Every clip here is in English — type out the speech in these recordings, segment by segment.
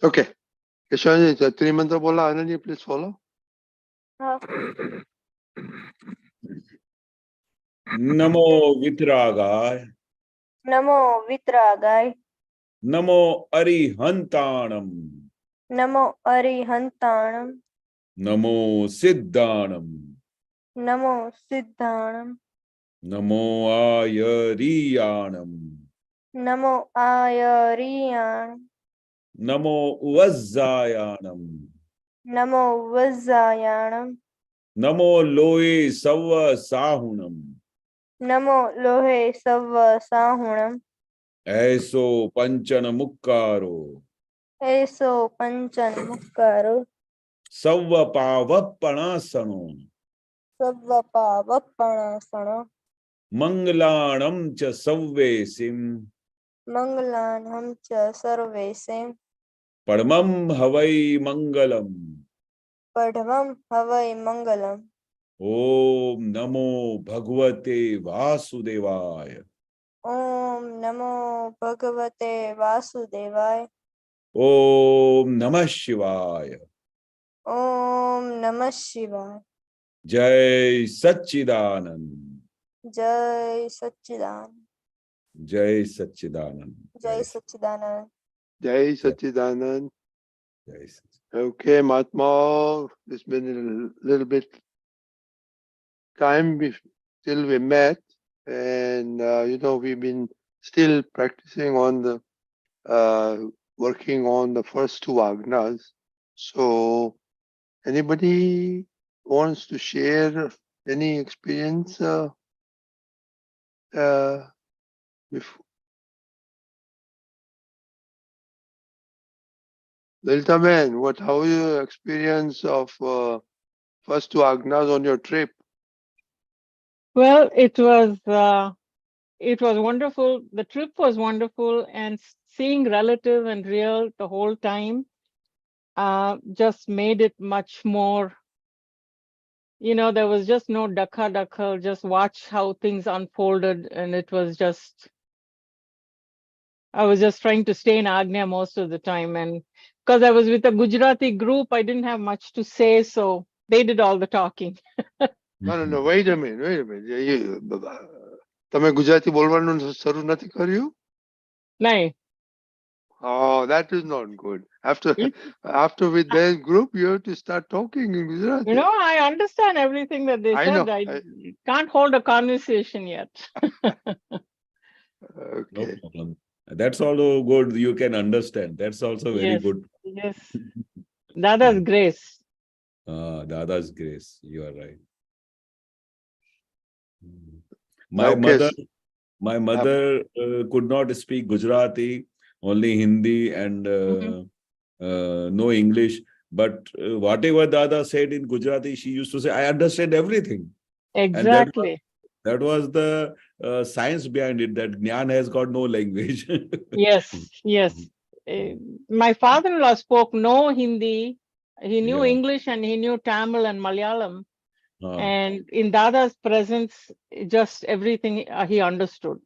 Okay. Keshavanandji, three mantra bola. Anandji, please follow. Namo Vitragay. Namo Vitragay. Namo Arihantanam. Namo Arihantanam. Namo Siddhanam. Namo Siddhanam. Namo Ayariyanam. Namo Ayariyanam. Namo Vajjayanam. Namo Vajjayanam. Namo Loe Sava Sahunam. Namo Lohe Sava Sahunam. Aiso Panchana Mukkaro. Eso Panchan Mukkaro. Sava Pavapanasano. Savvapa Vappanasana. Mangalanam cha Savvesim. Mangalanam cha Sarvesim. Padmam Havai Mangalam. Padmam Havai Mangalam. Om Namo Bhagavate Vasudevaya. Om Namo Bhagavate Vasudevaya. Om Namah Shivaya. Om Namah Shivaya. Jai Satchidanand. Jai Satchidanand. Jai Satchidanand. Jai Satchidanand. Jai Satchidanand. Jai Satchidanand. Okay, Mahatma, it's been a little bit time till we met, and we've been still practicing on the working on the first two agnas. So, anybody wants to share any experience before? Lalita man, how is your experience of first two agnas on your trip? Well, it was wonderful. The trip was wonderful, and seeing relative and real the whole time just made it much more. There was just no dakha, just watch how things unfolded, and it was just, I was just trying to stay in Agnya most of the time, and because I was with a Gujarati group, I didn't have much to say, so they did all the talking. No, wait a minute. તમે ગુજરાતી બોલવાનું શરૂ નથી કર્યું? Nahin. Oh, that is not good. After with their group, you have to start talking in Gujarati. I understand everything that they said. know. I can't hold a conversation yet. Okay. No problem. That's also good. You can understand. That's also very Yes. good. Yes. Dada's grace. Dada's grace. You are right. Okay. My mother could not speak Gujarati, only Hindi and no English. But whatever Dada said in Gujarati, she used to say, I understand everything. Exactly. And that was the science behind it, that Jnana has got no language. Yes. My father-in-law spoke no Hindi. He knew English and he knew Tamil and Malayalam. And in Dada's presence, just everything he understood.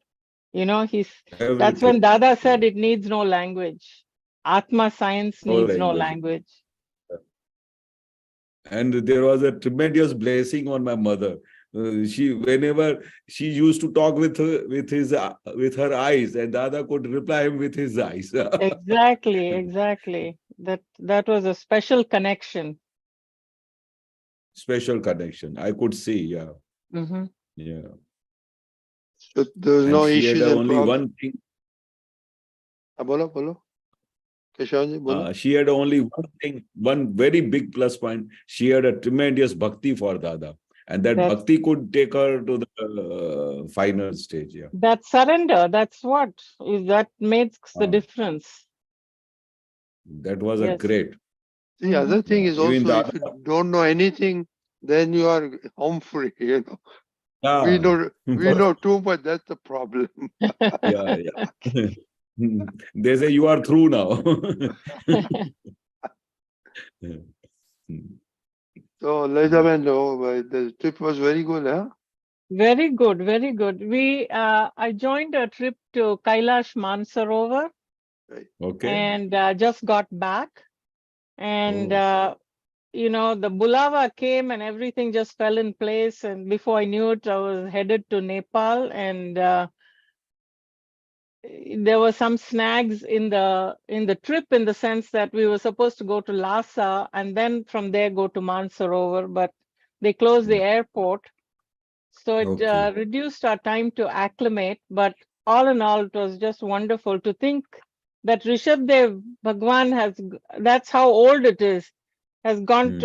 That's when Dada said it needs no language. Atma science needs no language. And there was a tremendous blessing on my mother. Whenever she used to talk with her eyes, and Dada could reply him with his eyes. Exactly. That was a special connection. Special connection. I could see, yeah. Mm-hmm. Yeah. So there was no issues and only problems. one thing. Bolo. Keshavanandji, bolo. She had only one thing, one very big plus point. She had a tremendous bhakti for Dada. And that bhakti could take her to the final stage. Yeah. That surrender, that's what that makes the difference. That was a great. The other thing is also, if you don't know anything, then you are home free, Yeah. We know too much, that's the problem. Yeah. They say you are through now. So, the trip was very good, huh? Very good. I joined a trip to Kailash Mansarovar. Okay. and just got back. And, Oh. you know, the Bulava came and everything just fell in place. And before I knew it, I was headed to Nepal, and there were some snags in the trip, in the sense that we were supposed to go to Lhasa and then from there go to Mansarovar, but they closed the airport. So it Okay. reduced our time to acclimate. But all in all, it was just wonderful to think that Rishabdev Bhagwan that's how old it is, has gone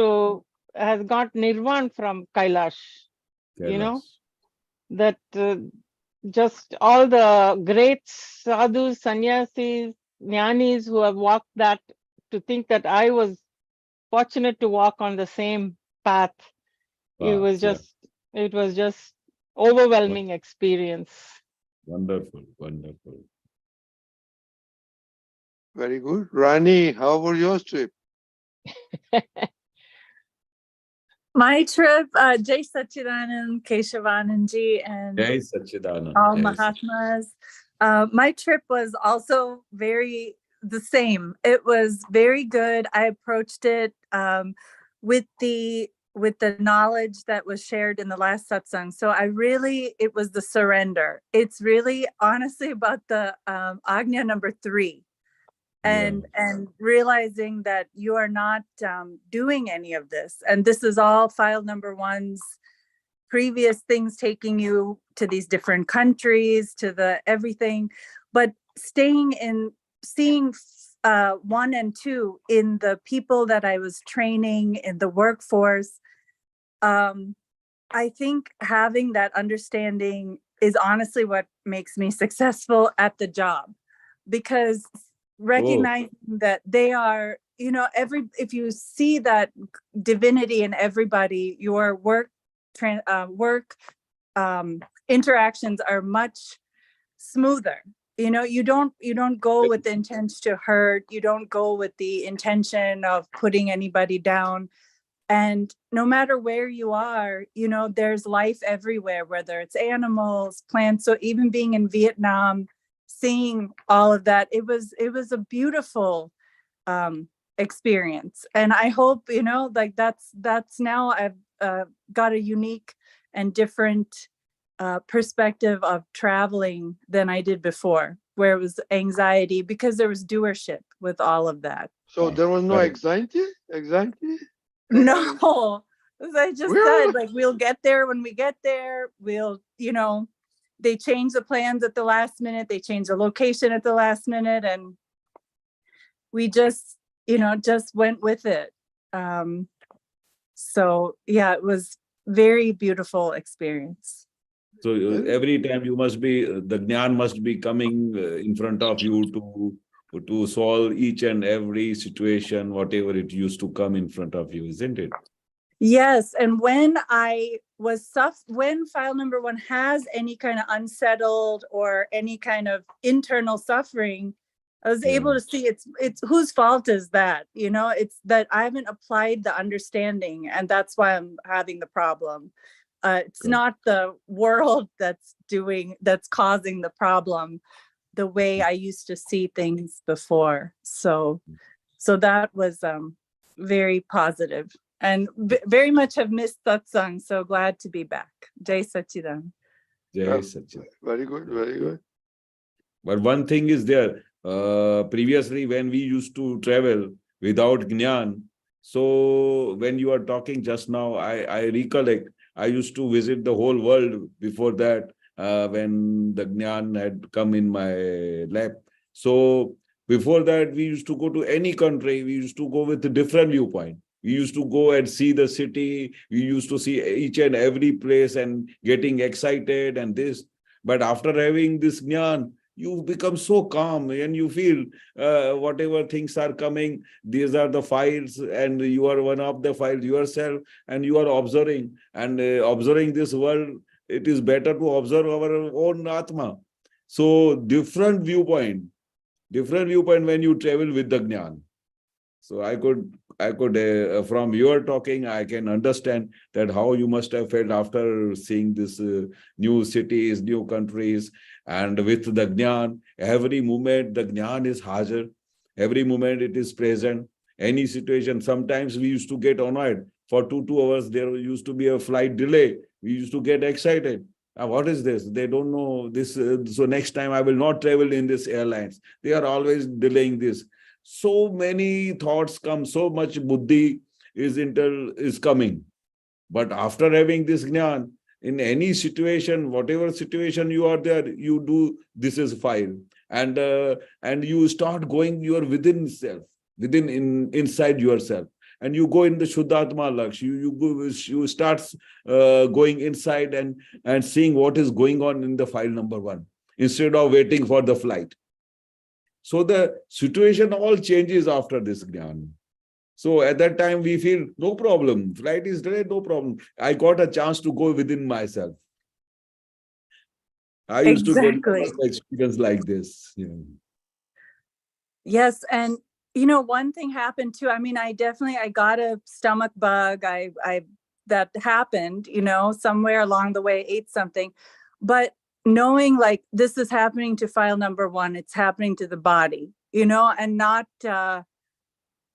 has got Nirvan from Kailash. You know, Kailash. that just all the great sadhus, sannyasis, jnanis who have walked that, to think that I was fortunate to walk on the same path. It was Yeah. just overwhelming experience. Wonderful. Wonderful. Very good. Rani, how was your trip? My trip, Jai Satchidanand, Keshavanandji, and Jai Satchidanand. all Jai Mahatmas. My trip was also the same. It was very good. I approached it with the knowledge that was shared in the last satsang. So it was the surrender. It's really honestly about the Agnya number 3. And realizing that you are not doing any of this. And this is all file number 1's previous things taking you to these different countries, to the everything, but seeing 1 and 2 in the people that I was training in the workforce. I think having that understanding is honestly what makes me successful at the job, because recognizing that they are, you know, if you see that divinity in everybody, your work interactions are much smoother. You know, you don't go with the intention to hurt. You don't go with the intention of putting anybody down. And no matter where you are, you know, there's life everywhere, whether it's animals, plants. So even being in Vietnam, seeing all of that, it was a beautiful experience. And I hope, you know, like that's now I've got a unique and different perspective of traveling than I did before, where it was anxiety, because there was doership with all of that. So there was no anxiety? No, as I just Really? said, like, we'll get there when we get there. We'll, you know, they change the plans at the last minute. They change the location at the last minute. And we just, you know, just went with it. So yeah, it was very beautiful experience. So every time you must be, the Jnana must be coming in front of you to solve each and every situation, whatever it used to come in front of you, isn't it? Yes. And when when file number 1 has any kind of unsettled or any kind of internal suffering, I was able to see it's whose fault is that? You know, it's that I haven't applied the understanding, and that's why I'm having the problem. It's not the world that's causing the problem, the way I used to see things before. So that was very positive, and very much have missed satsang. So glad to be back. Jai Satchidanand. Jai Satchidanand. Very good, very good. But one thing is there, previously when we used to travel without Jnana, so when you are talking just now, I recollect, I used to visit the whole world before that, when the Jnana had come in my lap. So before that, we used to go to any country, we used to go with a different viewpoint. We used to go and see the city, we used to see each and every place and getting excited and this. But after having this Jnana, you become so calm and you feel whatever things are coming, these are the files and you are one of the files yourself, and you are observing and observing this world. It is better to observe our own Atma. So different viewpoint when you travel with the Jnana. So I could from your talking, I can understand that how you must have felt after seeing this new cities, new countries, and with the Jnana, every moment the Jnana is Hajar, every moment it is present. Any situation, sometimes we used to get annoyed. For two hours, there used to be a flight delay. We used to get excited. What is this? They don't know this. So next time I will not travel in this airlines. They are always delaying this. So many thoughts come, so much buddhi is coming. But after having this jnana, in any situation, whatever situation you are there, you do this is fine, and you start going your within self, inside yourself, and you go in the Shuddhatma Laksh. You start going inside and seeing what is going on in the file number 1 instead of waiting for the flight. So the situation all changes after this jnana. So at that time we feel no problem. Flight is delayed, no problem. I got a chance to go within myself. I used to get Exactly. experience like this. Yes, and one thing happened too. I mean, I got a stomach bug. That happened, somewhere along the way, ate something, but knowing like this is happening to file number 1, it's happening to the body, and not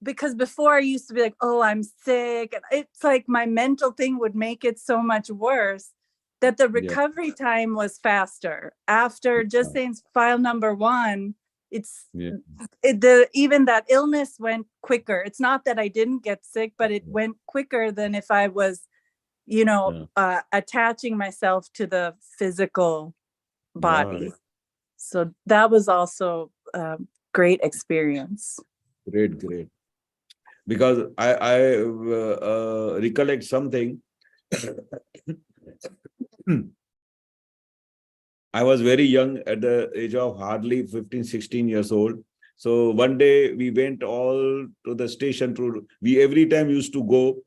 because before I used to be like, oh, I'm sick, and it's like my mental thing would make it so much worse that the recovery time was faster after just saying file number 1. It's even that illness went quicker. It's not that I didn't get sick, but it went quicker than if I was, attaching myself to the physical body. So that was also a great experience. Great. Because I recollect something. I was very young at the age of hardly 15, 16 years old. So one day we went all to the station we every time used to go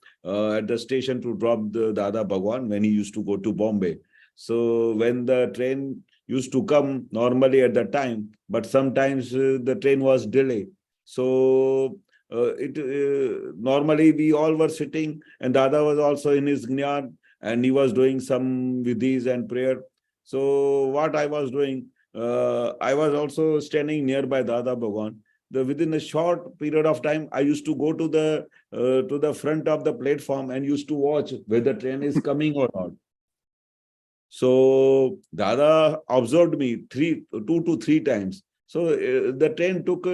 at the station to drop the Dada Bhagwan when he used to go to Bombay. So when the train used to come normally at that time, but sometimes the train was delayed. So normally we all were sitting, and Dada was also in his Jnana, and he was doing some vidhis and prayer. So what I was doing, I was also standing nearby Dada Bhagwan. Within a short period of time, I used to go to the front of the platform and used to watch whether the train is coming or not. So Dada observed me 2 to 3 times. So the train took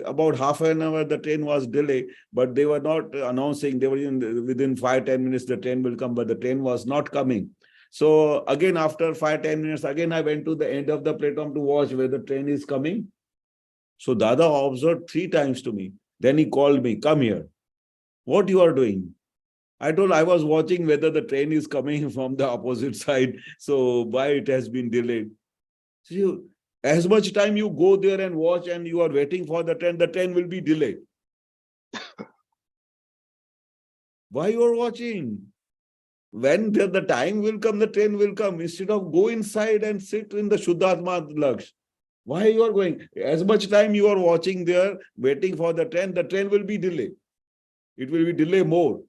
about half an hour. The train was delayed, but they were not announcing. They were within 5-10 minutes the train will come, but the train was not coming. So again, after 5-10 minutes, again I went to the end of the platform to watch whether the train is coming. So Dada observed 3 times to me. Then he called me, come here. What you are doing? I told I was watching whether the train is coming from the opposite side. So why it has been delayed? So as much time you go there and watch and you are waiting for the train will be delayed. Why you are watching? When the time will come, the train will come. Instead of go inside and sit in the Shuddhatma Laksh. Why you are going? As much time you are watching there, waiting for the train will be delayed. It will be delayed more.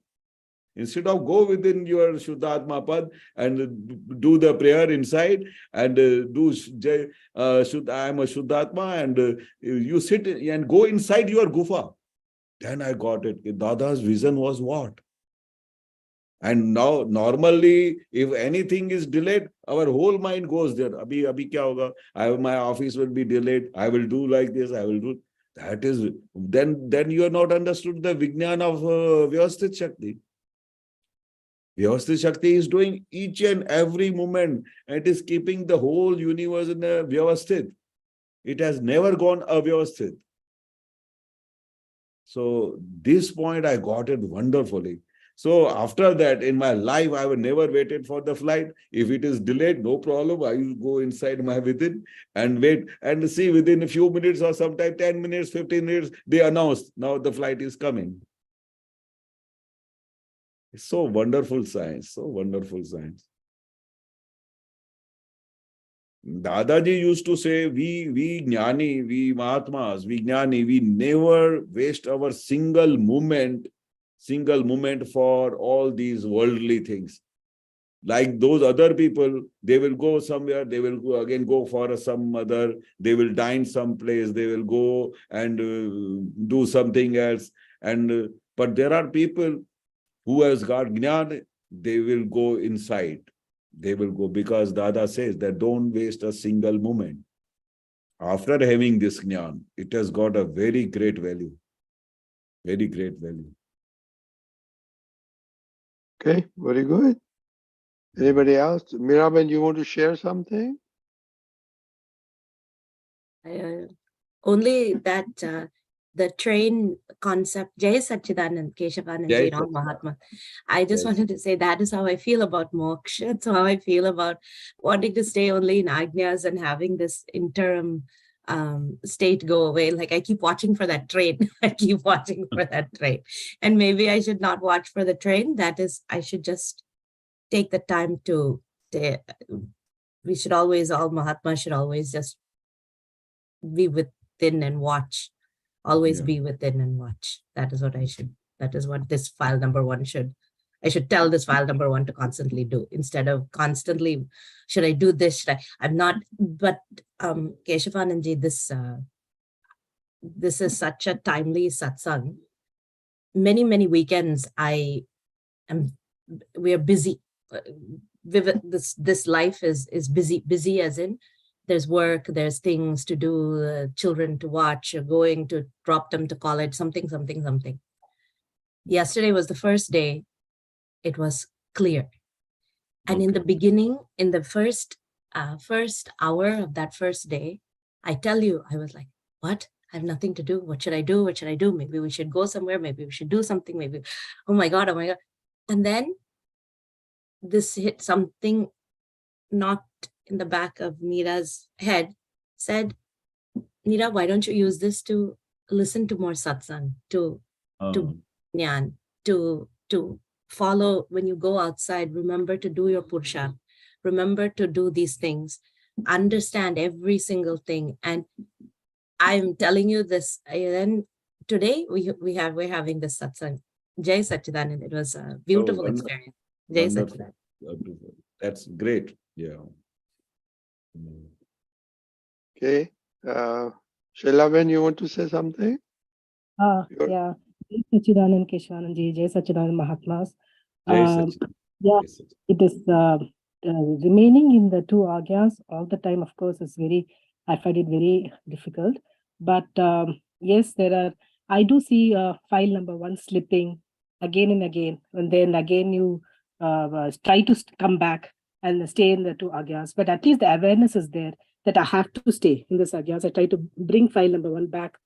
Instead of go within your Shuddhatma Pad and do the prayer inside and do I am a Shuddhatma, and you sit and go inside your gufa. Then I got it. Dada's vision was what? And now, normally, if anything is delayed, our whole mind goes there. Abhi kya hoga? My office will be delayed. I will do like this. I will do. That is, then you are not understood the Vijnana of Vyavasthit Shakti. Vyavasthit Shakti is doing each and every moment. And it is keeping the whole universe in a Vyavasthit. It has never gone avyavasthit. So this point I got it wonderfully. So after that, in my life, I have never waited for the flight. If it is delayed, no problem. I will go inside my within and wait and see within a few minutes or sometime 10 minutes, 15 minutes, they announce now the flight is coming. It's so wonderful science, so wonderful science. Dadaji used to say, we Jnani, we Mahatmas, we Jnani, we never waste our single moment single moment for all these worldly things. Like those other people, they will go somewhere, they will go for some other, they will dine someplace, they will go and do something else. And but there are people who has got jnana, they will go inside. They will go, because Dada says that don't waste a single moment. After having this jnana, it has got a very great value. Very great value. Okay, very good. Anybody else? Miraben, you want to share something? Only that the train concept, Jai Satchidanand, Keshavanandji, and all Mahatma. I just wanted to say that is how I feel about moksha. That's how I feel about wanting to stay only in Agnyas and having this interim state go away. Like I keep watching for that train. I keep watching for that train. And maybe I should not watch for the train. That is, I should just take the time to, we should always, all Mahatmas should always just be within and watch. Always be within and watch. That is what I should, that is what this file number 1 should, I should tell this file number 1 to constantly do, instead of constantly, should I do this? Should I? I'm not, but Keshavanandji, this is such a timely satsang. Many, many weekends we are busy. This life is busy as in there's work, there's things to do, children to watch, going to drop them to college, something. Yesterday was the first day. It was clear. And in the beginning, in the first hour of that first day, I tell you, I was like, what? I have nothing to do. What should I do? What should I do? Maybe we should go somewhere. Maybe we should do something. Maybe, oh my God. And then this hit something not in the back of Meera's head, said, Meera, why don't you use this to listen to more satsang, to jnana, to follow when you go outside, remember to do your pursha, remember to do these things, understand every single thing. And I'm telling you this, and today we're having this satsang. Jai Satchidanand. It was a beautiful experience. Jai Satchidanand. That's great. Yeah. Okay. Shailaben, you want to say something? Yeah. Jai Satchidanand, Keshavanandji, Jai Satchidanand Mahatmas. Jai Satchidanand. Yeah, it is remaining in the 2 Agnas all the time, of course, is I find it very difficult. But yes, I do see file number 1 slipping again and again. And then again you try to come back and stay in the 2 Agnas. But at least the awareness is there that I have to stay in this Agnas. I try to bring file number 1 back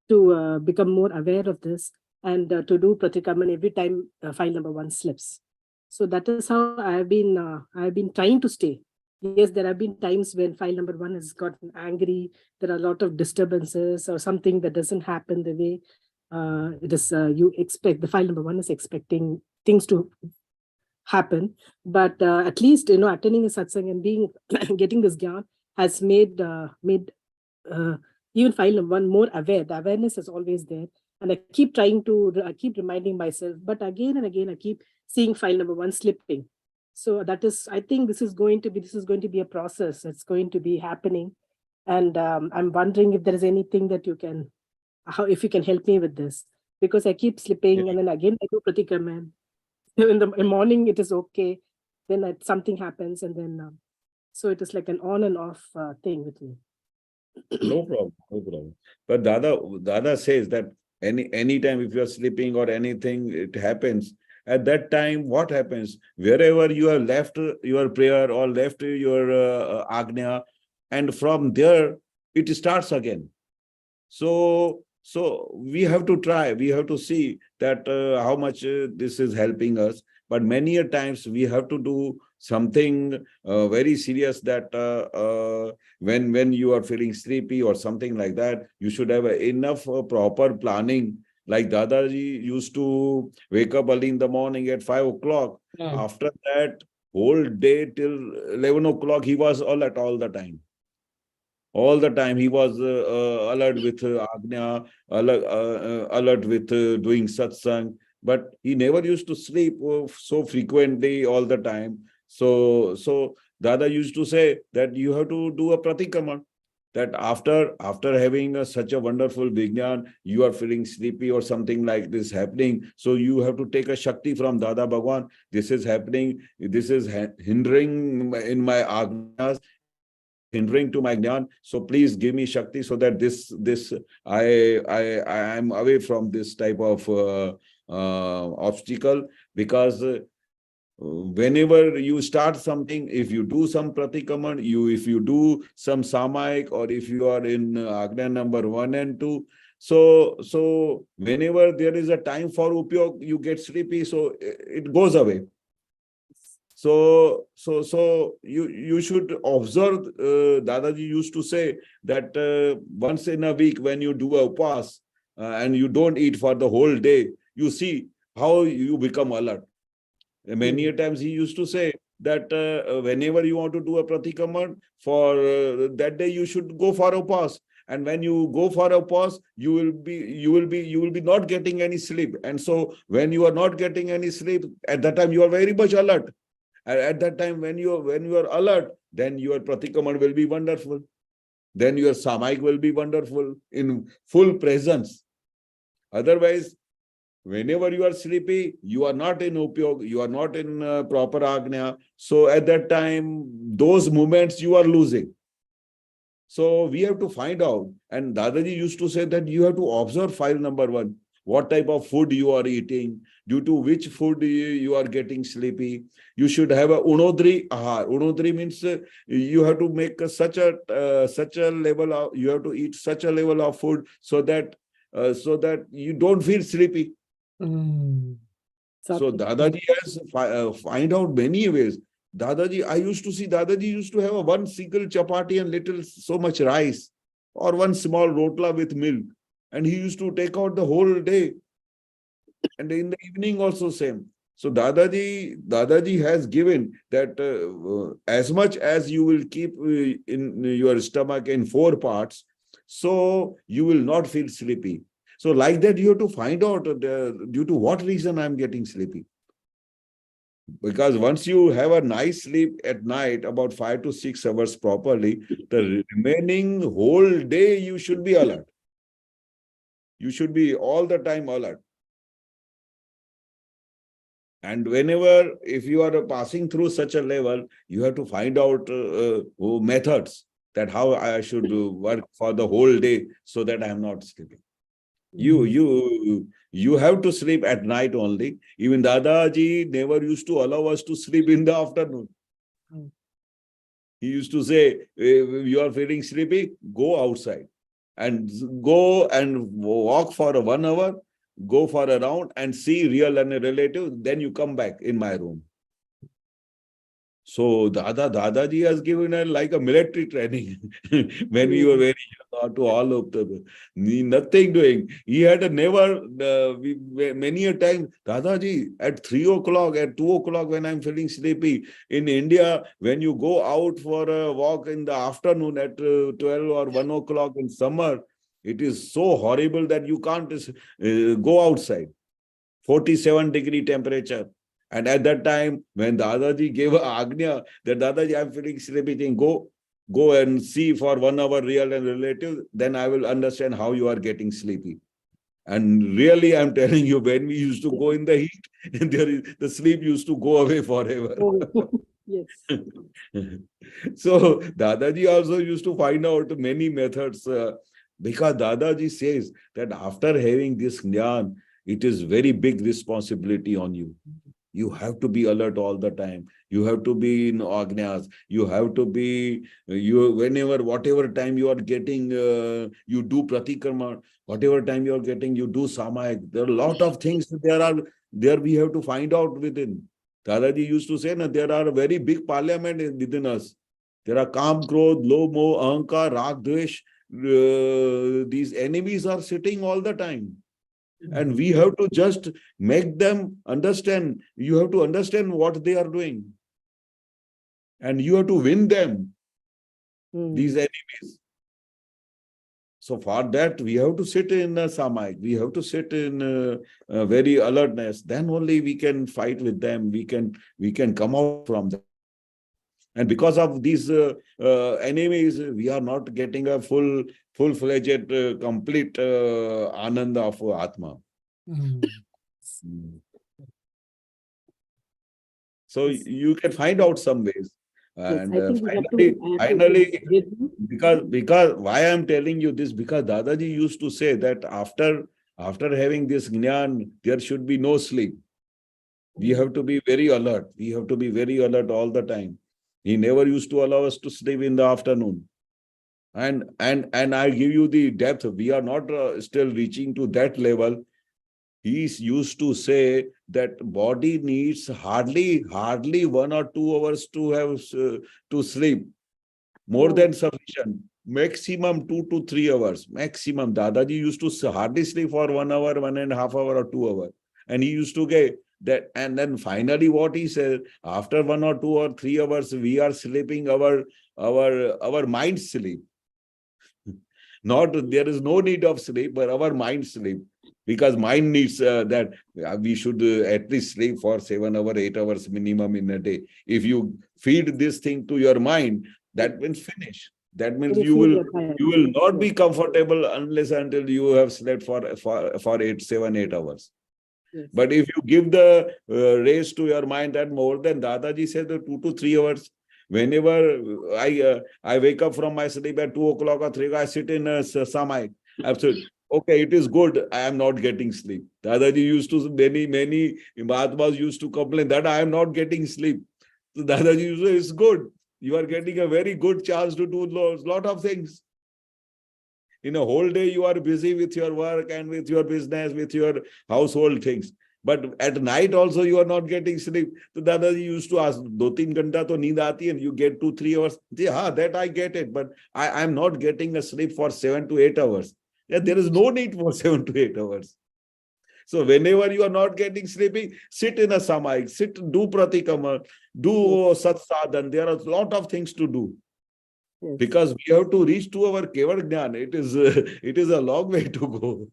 to become more aware of this and to do Pratikraman every time file number 1 slips. So that is how I have been trying to stay. Yes, there have been times when file number 1 has gotten angry. There are a lot of disturbances or something that doesn't happen the way it is you expect. The file number 1 is expecting things to happen. But at least, attending a satsang and getting this jnana has made even file number 1 more aware. The awareness is always there. And I keep reminding myself, but again and again, I keep seeing file number 1 slipping. So that is, I think this is going to be a process. It's going to be happening. And I'm wondering if there is anything that if you can help me with this, because I keep slipping and then again I do Pratikraman. In the morning, it is okay. Then something happens and then, so it is like an on and off thing with me. No problem. But Dada says that any time if you are sleeping or anything, it happens. At that time, what happens? Wherever you have left your prayer or left your Agnya, and from there, it starts again. So we have to try, we have to see that how much this is helping us. But many a times we have to do something very serious that when you are feeling sleepy or something like that, you should have enough proper planning. Like Dadaji used to wake up early in the morning at 5 o'clock. After that, whole day till 11 o'clock, he was all the time. All the time he was alert with Agnya, alert with doing satsang, but he never used to sleep so frequently all the time. So Dada used to say that you have to do a Pratikraman, that after having such a wonderful Vignan, you are feeling sleepy or something like this happening. So you have to take a Shakti from Dada Bhagwan. This is happening. This is hindering in my Agnas, hindering to my Gyan. So please give me Shakti so that I am away from this type of obstacle. Because whenever you start something, if you do some Pratikraman, if you do some Samayik, or if you are in Agnya number 1 and 2, so whenever there is a time for Upyog, you get sleepy, so it goes away. So you should observe. Dadaji used to say that once in a week, when you do a upas and you don't eat for the whole day, you see how you become alert. Many times he used to say that whenever you want to do a Pratikraman, for that day you should go for a upas. And when you go for a pause, you will be not getting any sleep. And so when you are not getting any sleep, at that time you are very much alert. At that time, when you are alert, then your Pratikraman will be wonderful. Then your Samayik will be wonderful in full presence. Otherwise, whenever you are sleepy, you are not in Upyog, you are not in proper Agnya. So at that time, those moments you are losing. So we have to find out. And Dadaji used to say that you have to observe file number 1. What type of food you are eating, due to which food you are getting sleepy. You should have a unodri ahar. Unodri means you have to make such a level of, you have to eat such a level of food so that you don't feel sleepy. So Dadaji has find out many ways. I used to see Dadaji used to have a one single chapati and little so much rice, or one small rotla with milk. And he used to take out the whole day. And in the evening also same. So Dadaji has given that as much as you will keep in your stomach in 4 parts, so you will not feel sleepy. So like that, you have to find out due to what reason I'm getting sleepy. Because once you have a nice sleep at night, about 5 to 6 hours properly, the remaining whole day you should be alert. You should be all the time alert. And whenever, if you are passing through such a level, you have to find out methods that how I should work for the whole day so that I am not sleeping. You have to sleep at night only. Even Dadaji never used to allow us to sleep in the afternoon. He used to say, if you are feeling sleepy, go outside and go and walk for 1 hour, go for a round and see real and relative, then you come back in my room. So Dadaji has given her like a military training when we were very young, to all of them. Nothing doing. He had many a time, Dadaji, at 3 o'clock, at 2 o'clock when I'm feeling sleepy. In India, when you go out for a walk in the afternoon at 12 or 1 o'clock in summer, it is so horrible that you can't go outside. 47-degree temperature. And at that time, when Dadaji gave a Agnya, that Dadaji, I'm feeling sleepy, thing, go and see for 1 hour real and relative, then I will understand how you are getting sleepy. And really, I'm telling you, when we used to go in the heat, the sleep used to go away forever. Yes. So Dadaji also used to find out many methods because Dadaji says that after having this Jnana, it is very big responsibility on you. You have to be alert all the time. You have to be in Agnyas. You have to be, whatever time you are getting, you do Pratikraman. Whatever time you are getting, you do Samayik. There are a lot of things there we have to find out within. Dadaji used to say, there are a very big parliament within us. There are Kam, Krodh, Lobh, Moh, Ahankar, Rag, Dvesh. These enemies are sitting all the time. And we have to just make them understand. You have to understand what they are doing. And you have to win them, these enemies. So for that, we have to sit in samayik. We have to sit in very alertness. Then only we can fight with them. We can come out from them. And because of these enemies, we are not getting a full-fledged, complete ananda of Atma. Mm. So you can find out some ways. Yes, And I think we have finally, to because why I'm telling you this, because Dadaji used to say that after having this jnana, there should be no sleep. We have to be very alert. We have to be very alert all the time. He never used to allow us to sleep in the afternoon. And I give you the depth. We are not still reaching to that level. He used to say that body needs hardly 1 or 2 hours to have to sleep. More than sufficient. Maximum 2 to 3 hours. Maximum. Dadaji used to hardly sleep for 1 hour, 1.5 hours, or 2 hours. And he used to get that. And then finally what he said, after 1 or 2 or 3 hours, we are sleeping our mind sleep. Not, there is no need of sleep, but our mind sleep. Because mind needs that we should at least sleep for 7 hours, 8 hours minimum in a day. If you feed this thing to your mind, that means finish. That means you will not be comfortable unless until you have slept for 7, 8 hours. Yes. But if you give the race to your mind, that more than Dadaji said, the 2 to 3 hours. Whenever I wake up from my sleep at 2 o'clock or 3 o'clock, I sit in samayik. Absolutely. Okay, it is good. I am not getting sleep. Dadaji used to, many Mahatmas used to complain that I am not getting sleep. So Dadaji used to say, it's good. You are getting a very good chance to do a lot of things. In a whole day, you are busy with your work and with your business, with your household things. But at night also, you are not getting sleep. So Dadaji used to ask, 2-3 ghanta to neend aati and you get 2-3 hours. Yeah, that I get it. But I am not getting a sleep for 7 to 8 hours. Yeah, there is no need for 7 to 8 hours. So whenever you are not getting sleepy, sit in a samayik, do Pratikraman, do Satsang. There are a lot of things to do. Yes. Because we have to reach to our Keval Jnana. It is a long way to go.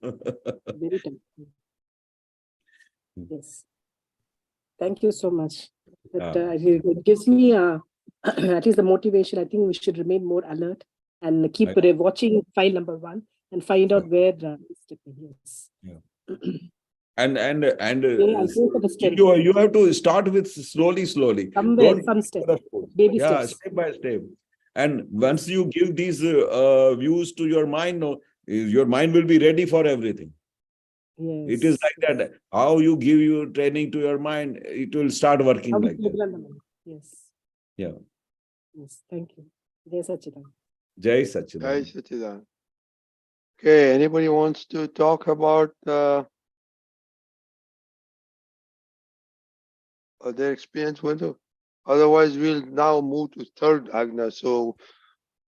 Very tough. Yes. Thank you so much. It gives me at least the motivation. I think we should remain more alert and keep watching file number 1 and find out where it's stepping. Yes. Yeah. And you have to start with slowly. Some steps. Baby steps. Step by step. And once you give these views to your mind, your mind will be ready for everything. Yes. It is like that. How you give your training to your mind, it will start working like that. Yes. Yeah. Yes. Thank you. Jai Sachidan. Jai Sachidan. Jai Sachidan. Okay. Anybody wants to talk about their experience with it? Otherwise, we'll now move to third Agna. So,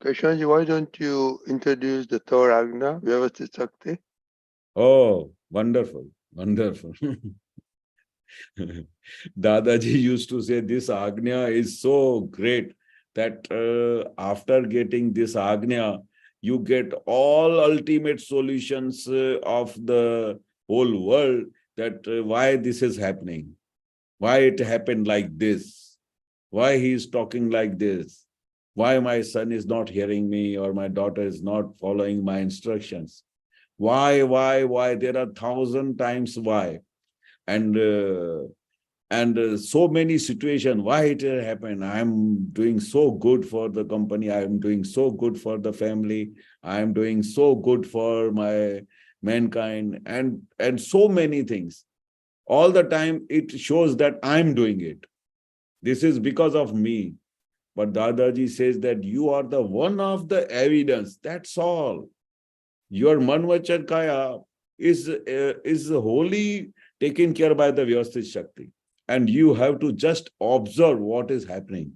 Keshavanandji, why don't you introduce the third Agna, Vyavasthit Shakti? Oh, wonderful. Wonderful. Dadaji used to say this Agnya is so great that after getting this Agnya, you get all ultimate solutions of the whole world, that why this is happening, why it happened like this, why he is talking like this, why my son is not hearing me or my daughter is not following my instructions. Why? There are 1,000 times why. And so many situations, why it happened. I am doing so good for the company. I am doing so good for the family. I am doing so good for my mankind, and so many things. All the time it shows that I'm doing it. This is because of me. But Dadaji says that you are the one of the evidence. That's all. Your Manvachan Kaya is wholly taken care by the Vyavasthit Shakti. And you have to just observe what is happening.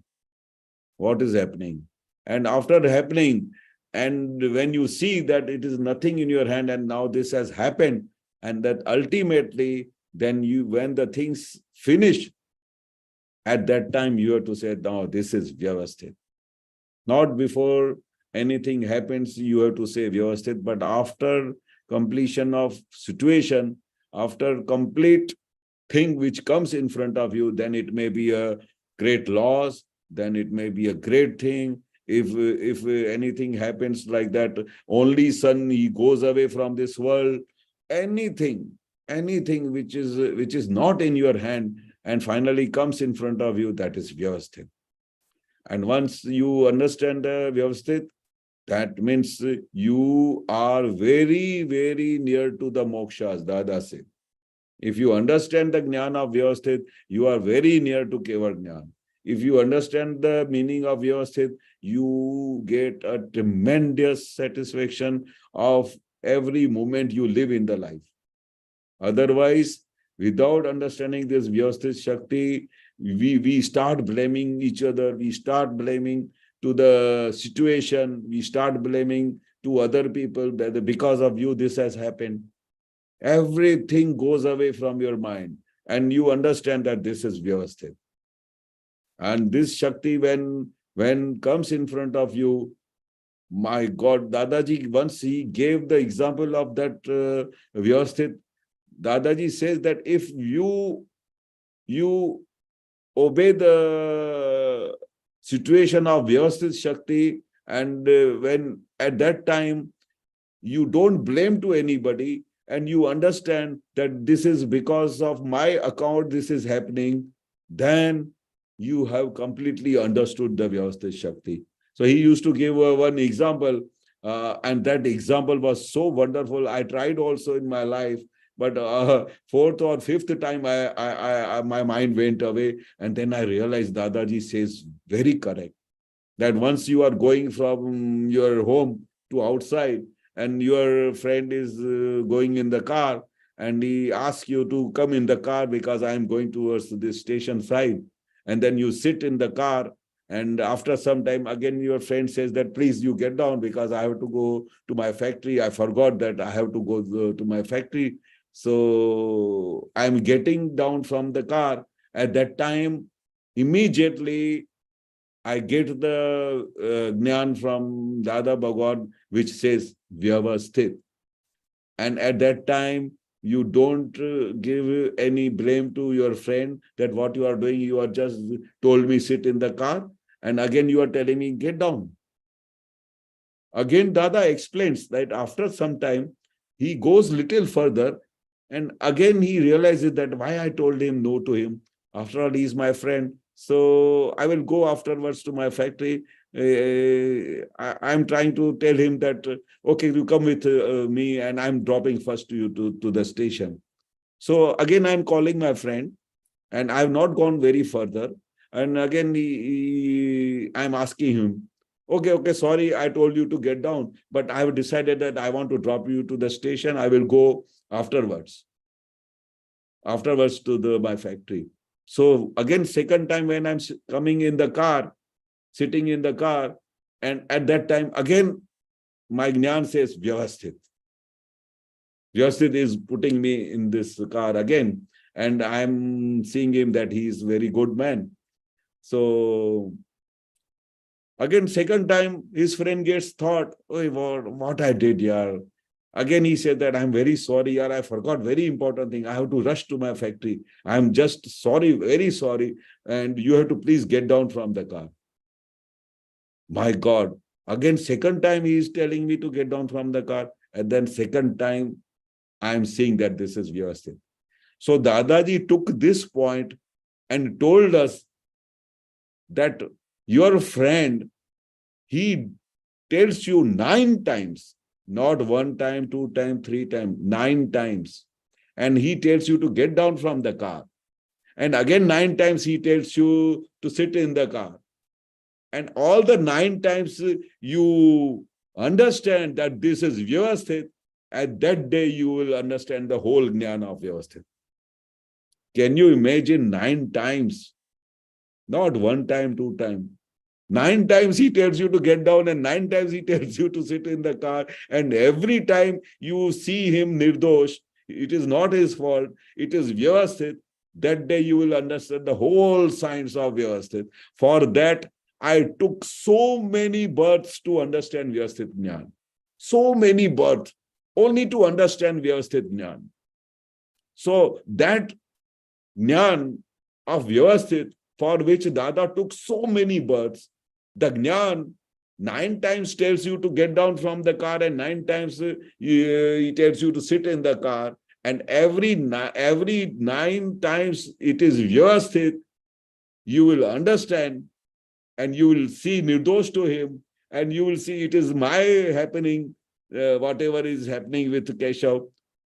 What is happening. And after happening, and when you see that it is nothing in your hand and now this has happened, and that ultimately, then when the things finish, at that time you have to say, no, this is Vyavasthit. Not before anything happens, you have to say Vyavasthit. But after completion of situation, after complete thing which comes in front of you, then it may be a great loss, then it may be a great thing. If anything happens like that, only son, he goes away from this world, anything which is not in your hand and finally comes in front of you, that is Vyavasthit. And once you understand the Vyavasthit, that means you are very, very near to the mokshas, Dada said. If you understand the Jnana of Vyavasthit, you are very near to Keval Jnana. If you understand the meaning of Vyavasthit, you get a tremendous satisfaction of every moment you live in the life. Otherwise, without understanding this Vyavasthit Shakti, we start blaming each other, we start blaming to the situation, we start blaming to other people that because of you this has happened. Everything goes away from your mind and you understand that this is Vyavasthit. And this Shakti, when comes in front of you, my God, Dadaji, once he gave the example of that Vyavasthit, Dadaji says that if you obey the situation of Vyavasthit Shakti, and when at that time you don't blame to anybody, and you understand that this is because of my account this is happening, then you have completely understood the Vyavasthit Shakti. So he used to give one example, and that example was so wonderful. I tried also in my life, but fourth or fifth time my mind went away, and then I realized Dadaji says very correct, that once you are going from your home to outside, and your friend is going in the car, and he asks you to come in the car because I am going towards this station side. And then you sit in the car, and after some time again your friend says that please you get down because I have to go to my factory. I forgot that I have to go to my factory. So I'm getting down from the car. At that time, immediately I get the Jnana from Dada Bhagwan, which says Vyavasthit. And at that time, you don't give any blame to your friend that what you are doing, you are just told me sit in the car, and again you are telling me get down. Again, Dada explains that after some time, he goes little further, and again he realizes that why I told him no to him. After all, he is my friend. So I will go afterwards to my factory. I'm trying to tell him that, okay, you come with me and I'm dropping first to you to the station. So again, I'm calling my friend and I've not gone very further. And again, I'm asking him, okay, sorry, I told you to get down, but I have decided that I want to drop you to the station. I will go afterwards to my factory. So again, second time when I'm coming in the car, sitting in the car, and at that time, again, my Jnana says, Vyavasthit. Vyavasthit is putting me in this car again, and I'm seeing him that he is a very good man. So again, second time, his friend gets thought, oh, what I did, yaar. Again, he said that I'm very sorry, yaar, I forgot very important thing. I have to rush to my factory. I'm just sorry, very sorry. And you have to please get down from the car. My God. Again, second time he is telling me to get down from the car. And then second time, I'm seeing that this is Vyavasthit. So Dadaji took this point and told us that your friend, he tells you 9 times, not 1 time, 2 times, 3 times, 9 times. And he tells you to get down from the car. And again, 9 times he tells you to sit in the car. And all the 9 times you understand that this is Vyavasthit, at that day you will understand the whole Jnana of Vyavasthit. Can you imagine 9 times? Not 1 time, 2 times. 9 times he tells you to get down, and 9 times he tells you to sit in the car. And every time you see him nirdosh, it is not his fault, it is Vyavasthit. That day you will understand the whole science of Vyavasthit. For that, I took so many births to understand Vyavasthit Jnana. So many births only to understand Vyavasthit Jnana. So that Jnana of Vyavasthit, for which Dada took so many births, the Jnana 9 times tells you to get down from the car, and 9 times he tells you to sit in the car, and every 9 times it is Vyavasthit, you will understand, and you will see nirdosh to him, and you will see it is my happening, whatever is happening with Keshav,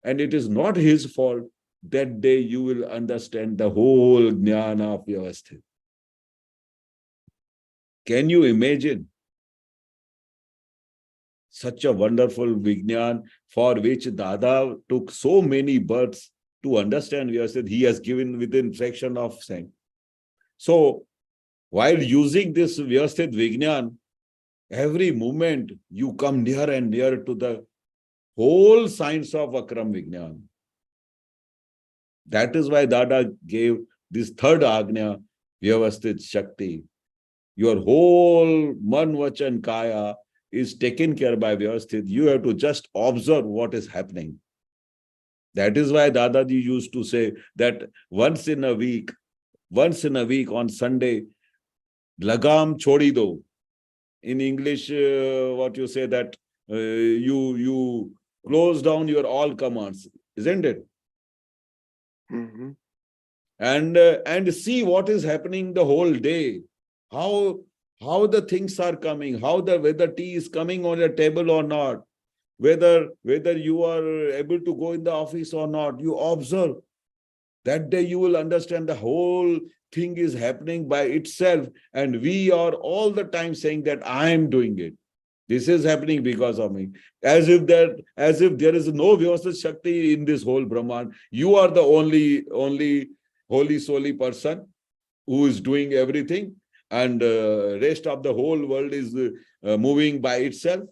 and it is not his fault. That day you will understand the whole jnana of Vyavasthit. Can you imagine such a wonderful Vijnan for which Dada took so many births to understand Vyavasthit? He has given within fraction of second. So while using this Vyavasthit Vijnan, every moment you come near and near to the whole science of Akram Vijnan. That is why Dada gave this third Agnya, Vyavasthit Shakti. Your whole man, vachan, kaya is taken care by Vyavasthit. You have to just observe what is happening. That is why Dadaji used to say that once in a week on Sunday, Lagam Chodi Dyo. In English, what you say that you close down your all commands, isn't it? Mm-hmm. And see what is happening the whole day, how the things are coming, whether tea is coming on your table or not, whether you are able to go in the office or not. You observe. That day you will understand the whole thing is happening by itself, and we are all the time saying that I am doing it. This is happening because of me. As if there is no Vyavasthit Shakti in this whole Brahman. You are the only holy solely person who is doing everything, and rest of the whole world is moving by itself.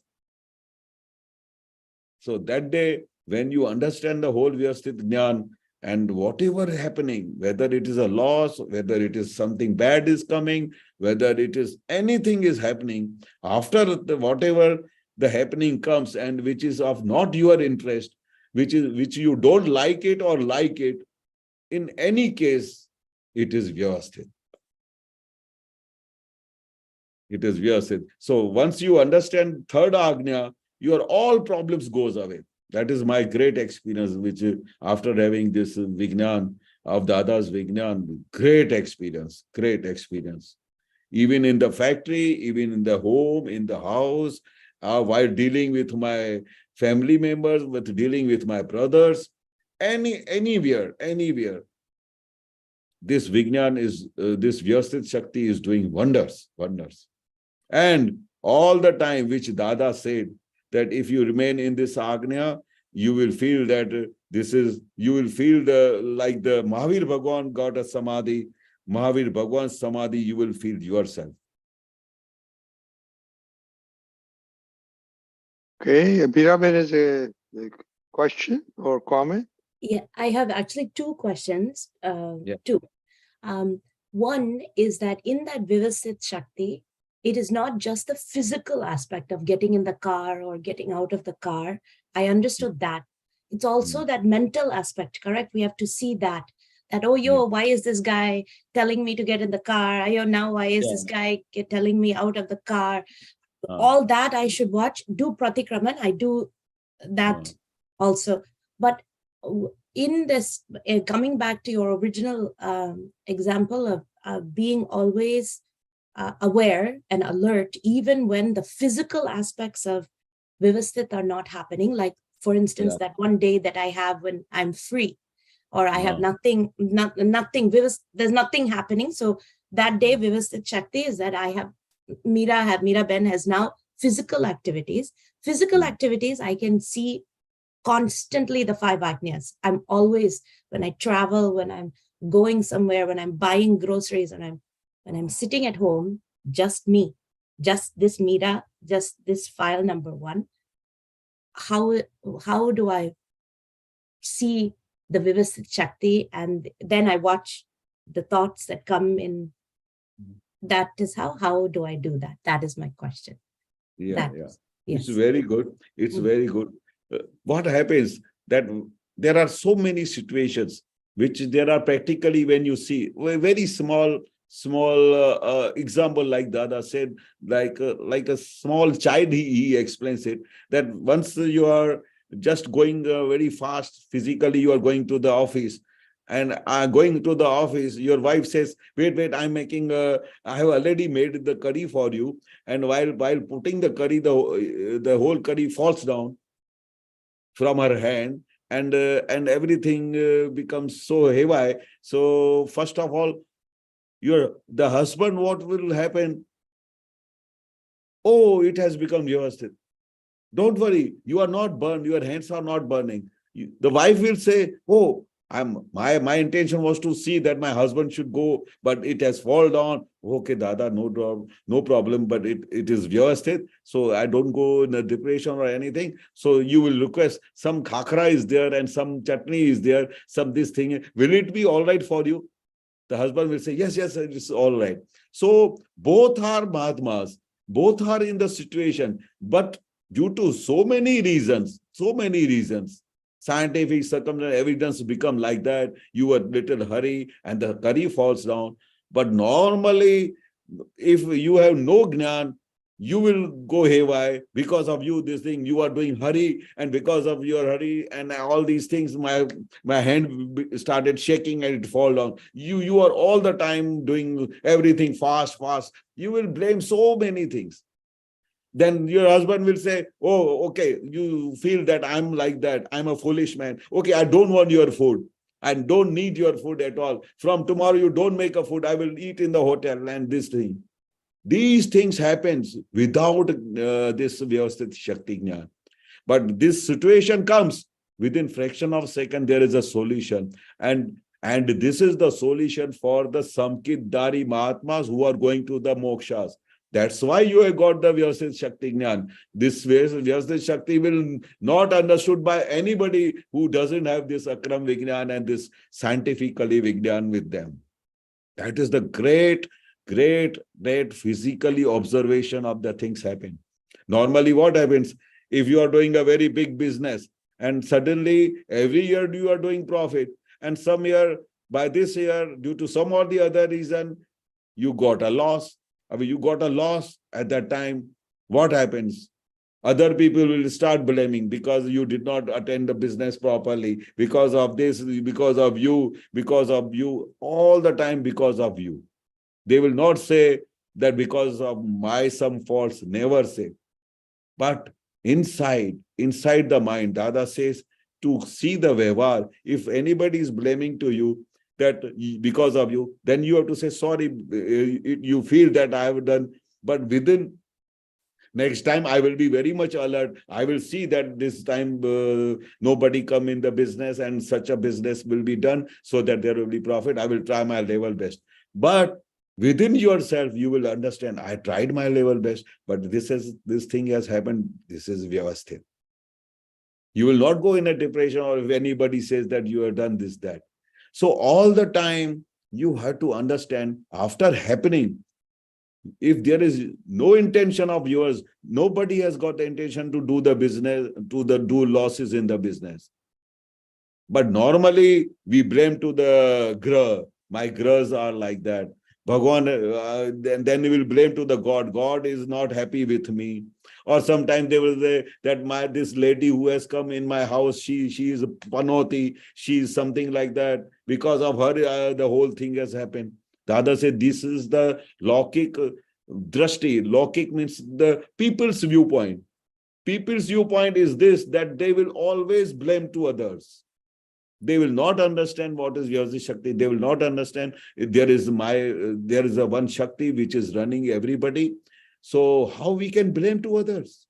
So that day, when you understand the whole Vyavasthit Jnana, and whatever happening, whether it is a loss, whether it is something bad is coming, whether it is anything is happening, after whatever the happening comes and which is of not your interest, which you don't like it or like it, in any case, it is Vyavasthit. It is Vyavasthit. So once you understand third Agnya, your all problems goes away. That is my great experience, which after having this Vijnan of Dada's Vijnan, great experience. Even in the factory, even in the home, in the house, while dealing with my family members, with dealing with my brothers, anywhere. This Vijnan is, this Vyavasthit Shakti is doing wonders. And all the time, which Dada said, that if you remain in this Agnya, you will feel that you will feel like the Mahavir Bhagwan got a Samadhi, Mahavir Bhagwan's Samadhi, you will feel yourself. Okay, Biraben has a question or comment. Yeah, I have actually two questions. Yeah. Two. One is that in that Vyavasthit Shakti, it is not just the physical aspect of getting in the car or getting out of the car. I understood that. It's also that mental aspect, correct? We have to see that, oh, why is this guy telling me to get in the car? Now why is this guy telling me out of the car? All that I should watch. Do Pratikraman. I do that also. But in this, coming back to your original example of being always aware and alert, even when the physical aspects of Vyavasthit are not happening, like for instance, that one day that I have when I'm free, or I have nothing, there's nothing happening. So that day, Vyavasthit Shakti is that I have, Meera Ben has now physical activities. I can see constantly the 5 Agnyas. I'm always, when I travel, when I'm going somewhere, when I'm buying groceries, and when I'm sitting at home, just me, just this Meera, just this file number 1. How do I see the Vyavasthit Shakti? And then I watch the thoughts that come in that is how do I do that? That is my question. Yeah, That yeah. is- It's yes. very good. It's Mm. very good. What happens that there are so many situations which there are practically when you see a very small example, like Dada said, like a small child, he explains it, that once you are just going very fast physically, you are going to the office, and going to the office, your wife says, wait, I have already made the curry for you, and while putting the curry, the whole curry falls down from her hand, and everything becomes so heavy. So first of all, the husband, what will happen? Oh, it has become Vyavasthit. Don't worry, you are not burned, your hands are not burning. The wife will say, oh, my intention was to see that my husband should go, but it has fallen down. Okay, Dada, no problem, but it is Vyavasthit, so I don't go in a depression or anything. So you will request some khakra is there and some chutney is there, some this thing. Will it be all right for you? The husband will say, yes, it's all right. So both are Mahatmas, both are in the situation, but due to so many reasons, scientific circumstantial evidence become like that. You are little hurry and the curry falls down. But normally, if you have no Gnan, you will go haywire because of you. This thing you are doing hurry, and because of your hurry and all these things, my hand started shaking and it fall down. You are all the time doing everything fast. You will blame so many things. Then your husband will say, oh, okay, you feel that I'm like that, I'm a foolish man. Okay, I don't want your food. I don't need your food at all. From tomorrow, you don't make a food. I will eat in the hotel and this thing. These things happens without this Vyavasthit Shakti Jnana. But this situation comes within fraction of a second, there is a solution. And this is the solution for the Samkitdari Mahatmas who are going to the mokshas. That's why you have got the Vyavasthit Shakti Jnana. This Vyavasthit Shakti will not understood by anybody who doesn't have this Akram Vignan and this scientifically Vignan with them. That is the great physically observation of the things happen. Normally, what happens if you are doing a very big business and suddenly every year you are doing profit, and some year, by this year, due to some or the other reason, you got a loss. I mean, you got a loss at that time. What happens? Other people will start blaming because you did not attend the business properly, because of this, because of you, all the time because of you. They will not say that because of my some faults, never say. But inside the mind, Dada says, to see the Vyavhar, if anybody is blaming to you that because of you, then you have to say, sorry, you feel that I have done, but within next time I will be very much alert. I will see that this time nobody come in the business and such a business will be done so that there will be profit. I will try my level best. But within yourself, you will understand, I tried my level best, but this thing has happened. This is Vyavasthit. You will not go in a depression, or if anybody says that you have done this, that. So all the time, you have to understand, after happening, if there is no intention of yours, nobody has got the intention to do the business, do losses in the business. But normally, we blame to the grah. My grahs are like that. Bhagwan, then we will blame to the God. God is not happy with me. Or sometimes they will say that this lady who has come in my house, she is a panoti, she is something like that. Because of her, the whole thing has happened. Dada said, this is the Laukik drashti. Laukik means the people's viewpoint. People's viewpoint is this, that they will always blame to others. They will not understand what is Vyavasthit Shakti. They will not understand there is a one Shakti which is running everybody. So how we can blame to others?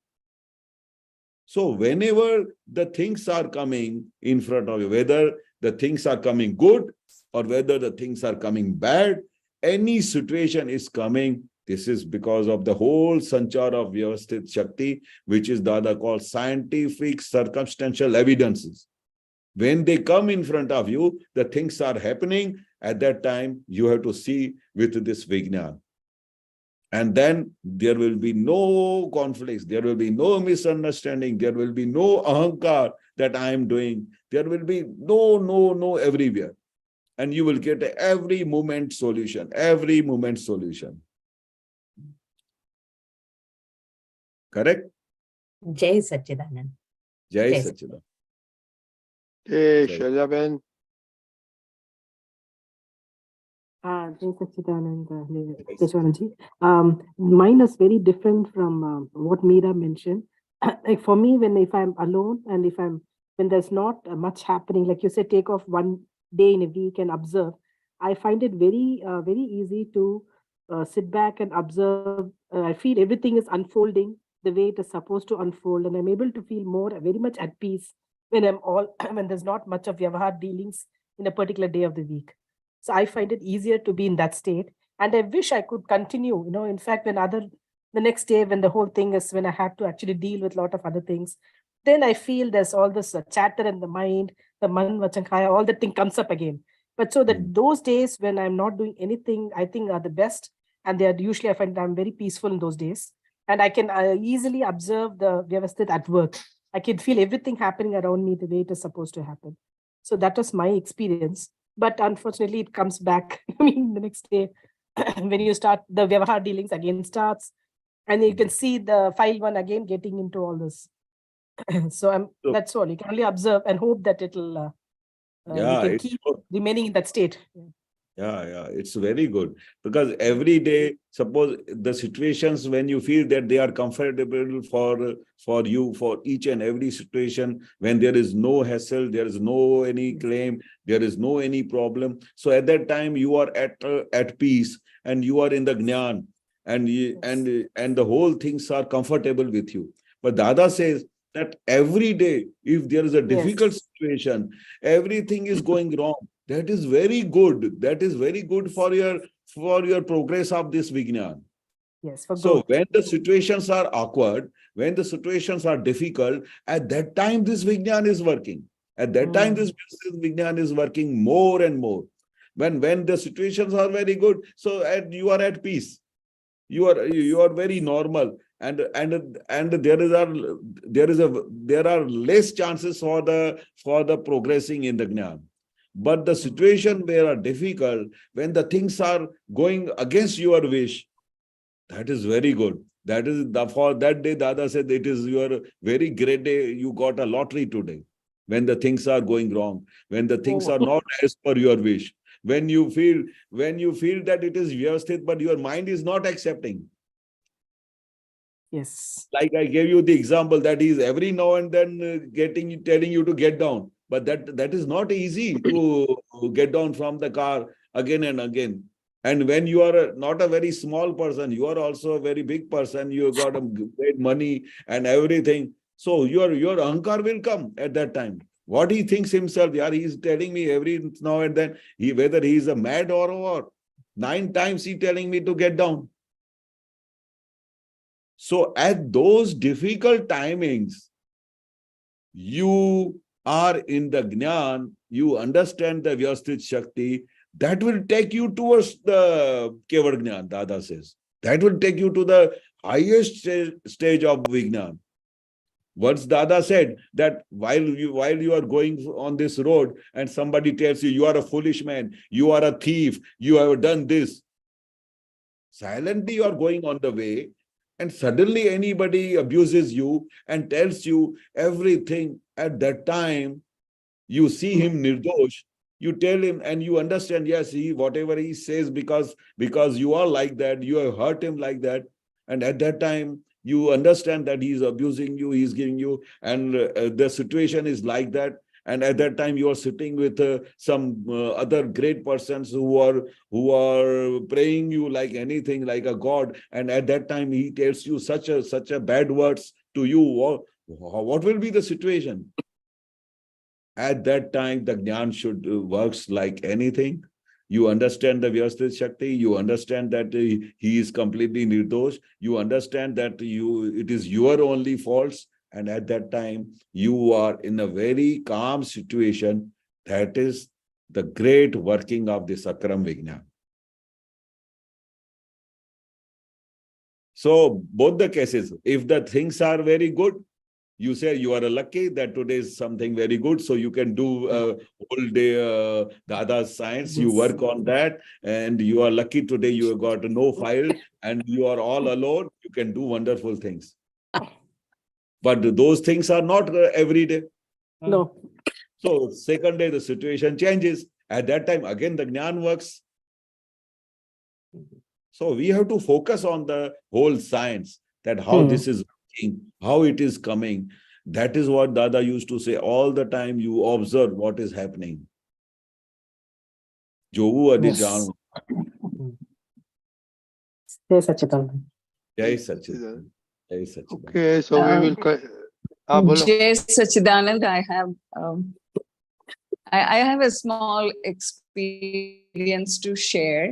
So whenever the things are coming in front of you, whether the things are coming good or whether the things are coming bad, any situation is coming, this is because of the whole sanchar of Vyavasthit Shakti, which is Dada called scientific circumstantial evidences. When they come in front of you, the things are happening. At that time, you have to see with this Vignan. And then there will be no conflicts, there will be no misunderstanding, there will be no ahankar that I am doing. There will be no everywhere. And you will get every moment solution, every moment solution. Correct? Jai Sachidanand. Jai Jai Sachidanand. Hey, Jai. Shailaben. Jai Sachidanand, Keshavanandji. Mine is very different from what Meera mentioned. Like for me, if I'm alone and when there's not much happening, like you said, take off one day in a week and observe. I find it very easy to sit back and observe. I feel everything is unfolding the way it is supposed to unfold, and I'm able to feel very much at peace when when there's not much of Vyavahar dealings in a particular day of the week. So I find it easier to be in that state. And I wish I could continue, in fact, the next day, when the whole thing is, when I have to actually deal with a lot of other things, then I feel there's all this chatter in the mind, the man vachankaya, all the thing comes up again. But so that those days when I'm not doing anything, I think are the best. And they are usually, I find I'm very peaceful in those days. And I can easily observe the Vyavasthit at work. I can feel everything happening around me the way it is supposed to happen. So that was my experience. But unfortunately, it comes back. I mean, the next day, when you start, the Vyavahar dealings again starts. And you can see the file one again getting into all this. So that's all. You can only observe and hope that it'll, you can keep remaining in that state. Yeah, it's very good. Because every day, suppose the situations when you feel that they are comfortable for you, for each and every situation, when there is no hassle, there is no any claim, there is no any problem. So at that time, you are at peace and you are in the Jnana, and the whole things are comfortable with you. But Dada says that every day, if there is a difficult situation, everything is going wrong. That is very good. That is very good for your progress of this Vijnana. Yes. So when the situations are awkward, when the situations are difficult, at that time this Vijnana is working. At that time this Vijnana is working more and more. When the situations are very good, so you are at peace. You are very normal, and there are less chances for the progressing in the Jnana. But the situation where are difficult, when the things are going against your wish, that is very good. That is for that day, Dada said, it is your very great day. You got a lottery today. When the things are going wrong, when the things are not as per your wish, when you feel that it is Vyavasthit, but your mind is not accepting. Yes. Like I gave you the example that he is every now and then telling you to get down. But that is not easy to get down from the car again and again. And when you are not a very small person, you are also a very big person. You got a great money and everything. So your ahankar will come at that time. What he thinks himself, he is telling me every now and then, whether he is a mad or what. 9 times he telling me to get down. So at those difficult timings, you are in the Jnana, you understand the Vyavasthit Shakti, that will take you towards the Kevad Jnana, Dada says. That will take you to the highest stage of Vijnana. Once Dada said that while you are going on this road and somebody tells you, you are a foolish man, you are a thief, you have done this. Silently you are going on the way, and suddenly anybody abuses you and tells you everything. At that time, you see him nirdosh, you tell him and you understand, yes, whatever he says, because you are like that, you have hurt him like that. And at that time, you understand that he is abusing you, he is giving you, and the situation is like that. And at that time, you are sitting with some other great persons who are praying you like anything, like a god. And at that time, he tells you such a bad words to you. What will be the situation? At that time, the Jnana should works like anything. You understand the Vyavasthit Shakti, you understand that he is completely nirdosh, you understand that it is your only faults, and at that time, you are in a very calm situation. That is the great working of the Sakram Vijnana. So both the cases, if the things are very good, you say you are lucky that today is something very good. So you can do whole day Dada's science. You work on that, and you are lucky today. You have got no file, and you are all alone. You can do wonderful things. But those things are not every day. No. So second day the situation changes. At that time again the Jnana works. So we have to focus on the whole science, that how this is working, how it is coming. That is what Dada used to say all the time. You observe what is happening. Jovu adi Yes. janu. Jai Sachidanand. Jai Sachidanand. Jai Sachidanand. Okay, so we will. Bolo. Jai Sachidanand, I have a small experience to share.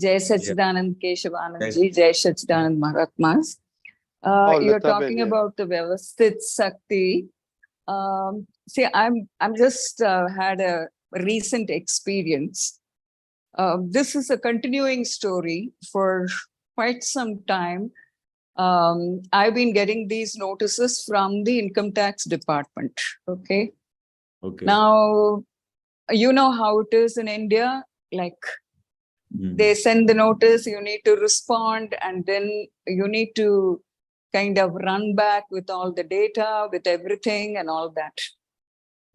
Jai Sachidanand, Keshavanandji, Jai Sachidanand Mahatmas. You're talking about the Vyavasthit Shakti. See, I'm just had a recent experience. This is a continuing story for quite some time. I've been getting these notices from the income tax department. Okay. Okay. Now, you know how it is in India, like they send the notice, you need to respond, and then you need to kind of run back with all the data, with everything and all that.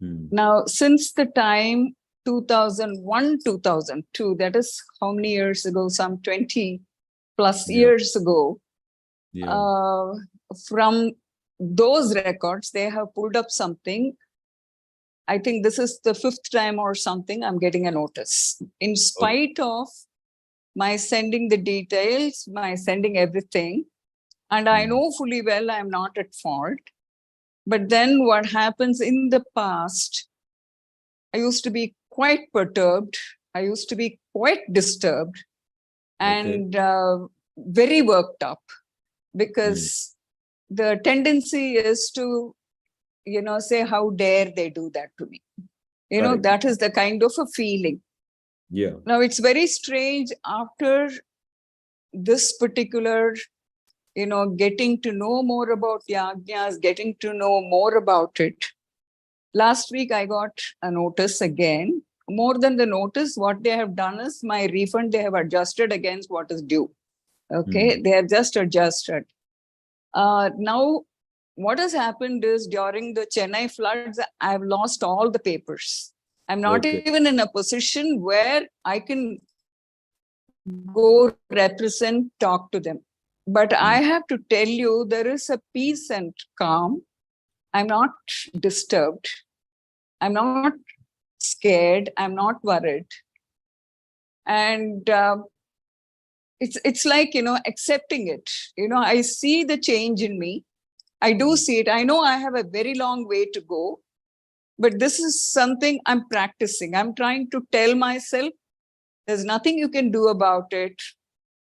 Now, since the time 2001, 2002, that is how many years ago, some 20 plus years ago, from those records, they have pulled up something. I think this is the 5th time or something I'm getting a notice. In spite of my sending the details, my sending everything, and I know fully well I'm not at fault. But then what happens in the past, I used to be quite perturbed. I used to be quite disturbed and very worked up, because the tendency is to, you know, say, how dare they do that to me? You know, that is the kind of a feeling. Yeah. Now, it's very strange after this particular, you know, getting to know more about Yagnas, getting to know more about it. Last week, I got a notice again. More than the notice, what they have done is my refund, they have adjusted against what is due. Okay, they have just adjusted. Now, what has happened is during the Chennai floods, I've lost all the papers. I'm not even in a position where I can go represent, talk to them. But I have to tell you, there is a peace and calm. I'm not disturbed. I'm not scared. I'm not worried. And it's like, you know, accepting it. You know, I see the change in me. I do see it. I know I have a very long way to go, but this is something I'm practicing. I'm trying to tell myself, there's nothing you can do about it.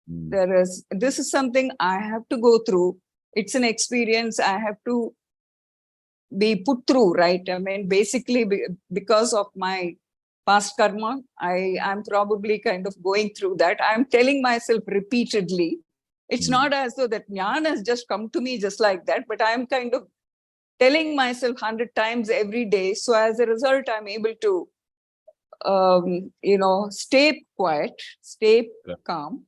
This is something I have to go through. It's an experience I have to be put through, right? I mean, basically, because of my past karma, I'm probably kind of going through that. I'm telling myself repeatedly, it's not as though that jnana has just come to me just like that, but I'm kind of telling myself 100 times every day. So as a result, I'm able to, you know, stay quiet, stay calm.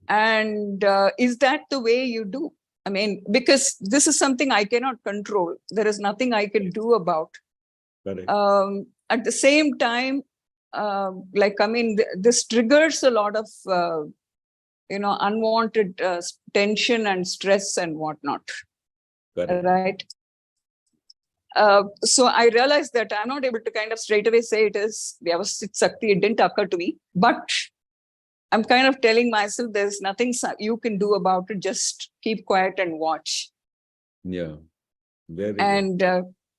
And is that the way you do? I mean, because this is something I cannot control. There is nothing I can do about. At the same time, like, I mean, this triggers a lot of, you know, unwanted tension and stress and whatnot. Right? So I realized that I'm not able to kind of straight away say it is Vyavasthit Shakti. It didn't occur to me. But I'm kind of telling myself there's nothing you can do about it. Just keep quiet and watch. Yeah. Very and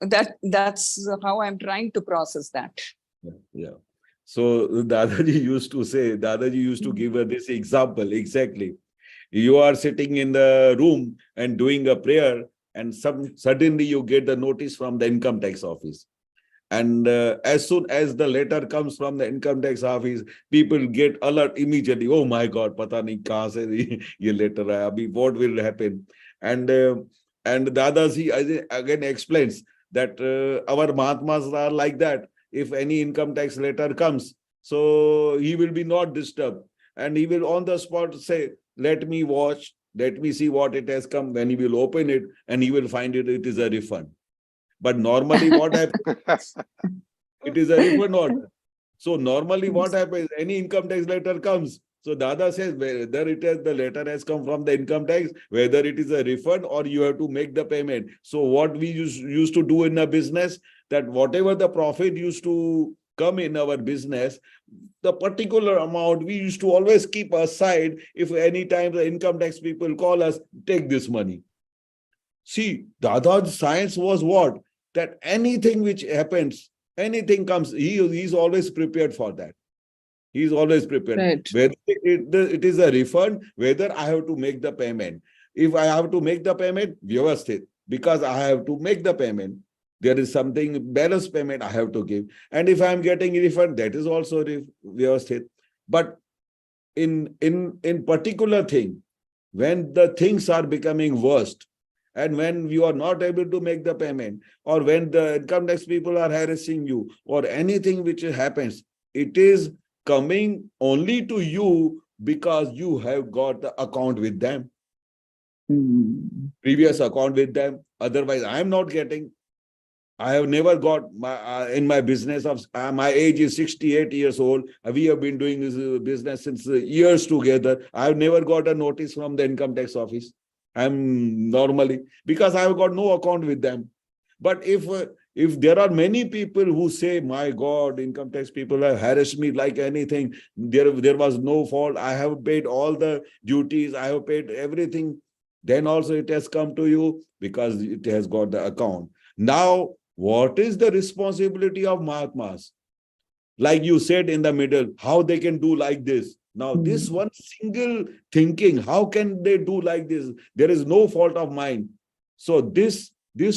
that's how I'm trying to process that. Yeah. So Dadaji used to say, Dadaji used to give this example exactly. You are sitting in the room and doing a prayer, and suddenly you get the notice from the income tax office. And as soon as the letter comes from the income tax office, people get alert immediately. Oh my God, pata nahi kahan se ye letter aaya, abhi what will happen? And Dadaji again explains that our Mahatmas are like that. If any income tax letter comes, so he will be not disturbed. And he will on the spot say, let me watch, let me see what it has come. When he will open it and he will find it is a refund. But normally what happens? It is a refund order. So normally what happens? Any income tax letter comes. So Dada says whether it is the letter has come from the income tax, whether it is a refund or you have to make the payment. So what we used to do in a business, that whatever the profit used to come in our business, the particular amount we used to always keep aside. If any time the income tax people call us, take this money. See, Dada's science was what? That anything which happens, anything comes, he's always prepared for that. He's always prepared. Right. Whether it is a refund, whether I have to make the payment. If I have to make the payment, Vyavasthit, because I have to make the payment, there is something balance payment I have to give. And if I'm getting a refund, that is also Vyavasthit. But in particular thing, when the things are becoming worst, and when you are not able to make the payment, or when the income tax people are harassing you, or anything which happens, it is coming only to you because you have got the account with them, previous account with them. Otherwise, I am not getting. I have never got my in my business of my age is 68 years old. We have been doing this business since years together. I have never got a notice from the income tax office. I'm normally, because I have got no account with them. But if there are many people who say, my God, income tax people have harassed me like anything, there was no fault, I have paid all the duties, I have paid everything, then also it has come to you because it has got the account. Now, what is the responsibility of Mahatmas? Like you said in the middle, how they can do like this. Now, this one single thinking, how can they do like this? There is no fault of mine. So this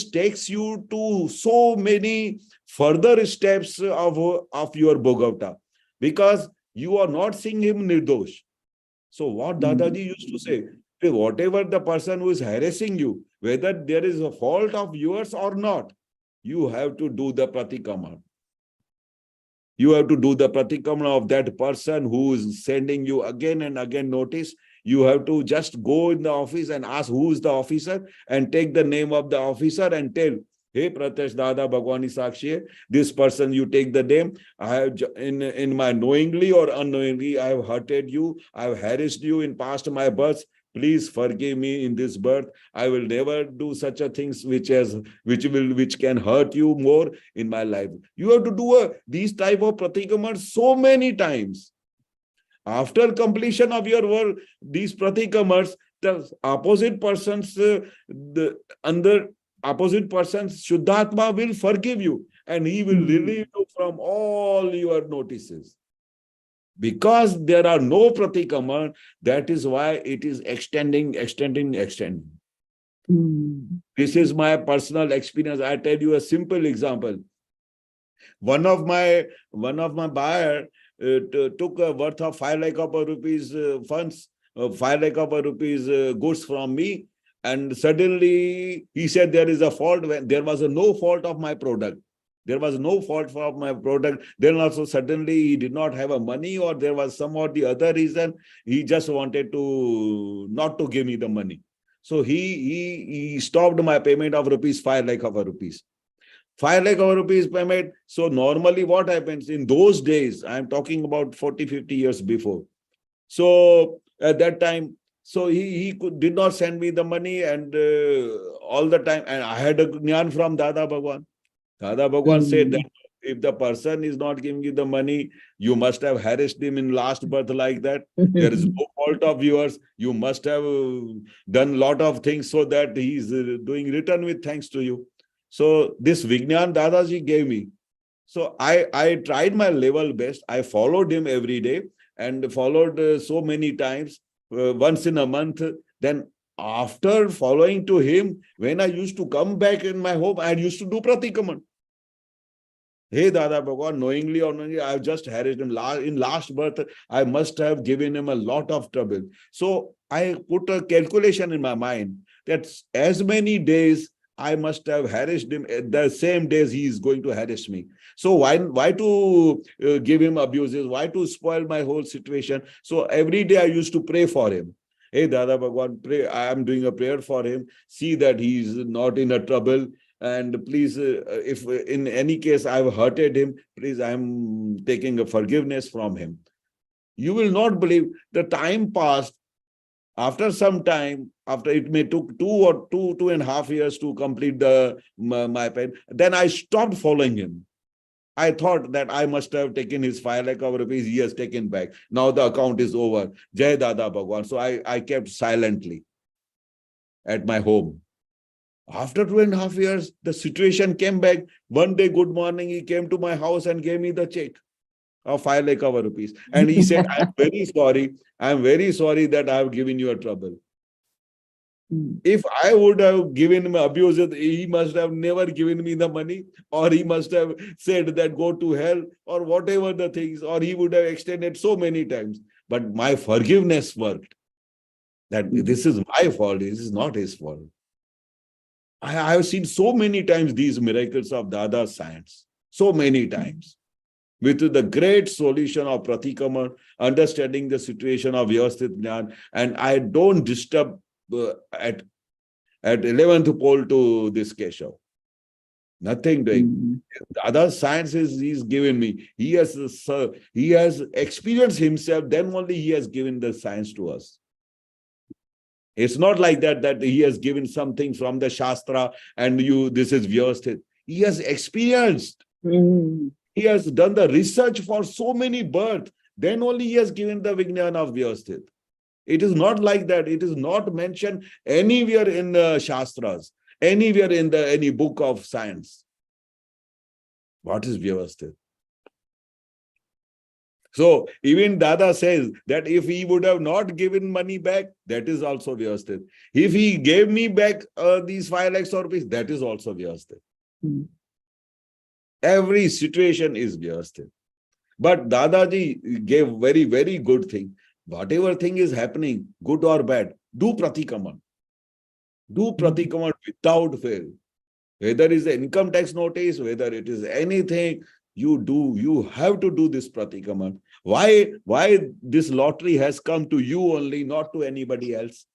takes you to so many further steps of your Bhagavata, because you are not seeing him nirdosh. So what Dadaji used to say, whatever the person who is harassing you, whether there is a fault of yours or not, you have to do the Pratikraman. You have to do the Pratikraman of that person who is sending you again and again notice. You have to just go in the office and ask who is the officer and take the name of the officer and tell, hey, Pratesh Dada Bhagwan Sakshi, this person, you take the name. I have in my knowingly or unknowingly, I have hurted you. I have harassed you in past my births. Please forgive me in this birth. I will never do such a things which can hurt you more in my life. You have to do these type of Pratikraman so many times. After completion of your work, these Pratikramans, the opposite person's opposite person's Shuddhatma will forgive you, and he will relieve you from all your notices. Because there are no Pratikraman, that is why it is extending. This is my personal experience. I tell you a simple example. One of my buyer took a worth of 5 lakh rupees funds, 5 lakh rupees goods from me, and suddenly he said there is a fault when there was no fault of my product. There was no fault for my product. Then also suddenly he did not have a money, or there was some or the other reason. He just wanted to not to give me the money. So he stopped my payment of 5 lakh rupees. 5 lakh rupees payment. So normally what happens in those days, I'm talking about 40, 50 years before. So at that time, so he did not send me the money, and all the time, and I had a jnana from Dada Bhagwan. Dada Bhagwan said that if the person is not giving you the money, you must have harassed him in last birth like that. There is no fault of yours. You must have done a lot of things so that he is doing return with thanks to you. So this Vijnan Dadaji gave me. So I tried my level best. I followed him every day and followed so many times, once in a month. Then after following to him, when I used to come back in my home, I used to do Pratikraman. Hey Dada Bhagwan, knowingly or unknowingly, I've just harassed him. In last birth, I must have given him a lot of trouble. So I put a calculation in my mind that as many days I must have harassed him, the same days he is going to harass me. So why to give him abuses? Why to spoil my whole situation? So every day I used to pray for him. Hey Dada Bhagwan, pray. I am doing a prayer for him. See that he is not in a trouble. And please, if in any case I've hurted him, please, I'm taking a forgiveness from him. You will not believe the time passed. After some time, after it may took 2.5 years to complete my pen, then I stopped following him. I thought that I must have taken his 5 lakh of rupees. He has taken back. Now the account is over. Jai Dada Bhagwan. So I kept silently at my home. After 2.5 years, the situation came back. One day, good morning, he came to my house and gave me the check of 5 lakh of rupees. And he said, I'm very sorry. I'm very sorry that I have given you a trouble. If I would have given him abuse, he must have never given me the money, or he must have said that go to hell, or whatever the things, or he would have extended so many times. But my forgiveness worked. That this is my fault. This is not his fault. I have seen so many times these miracles of Dada's science, so many times, with the great solution of Pratikraman, understanding the situation of Vyavasthit Jnana, and I don't disturb at 11th pole to this Keshav. Nothing doing. Dada's science he's given me. He has experienced himself, then only he has given the science to us. It's not like that he has given something from the Shastra and this is Vyavasthit. He has experienced. He has done the research for so many births. Then only he has given the Vijnana of Vyavasthit. It is not like that. It is not mentioned anywhere in the Shastras, anywhere in any book of science. What is Vyavasthit? So even Dada says that if he would have not given money back, that is also Vyavasthit. If he gave me back these 5 lakhs of rupees, that is also Vyavasthit. Every situation is Vyavasthit. But Dadaji gave very, very good thing. Whatever thing is happening, good or bad, do Pratikraman. Do Pratikraman without fail. Whether it is the income tax notice, whether it is anything, you have to do this Pratikraman. Why this lottery has come to you only, not to anybody else?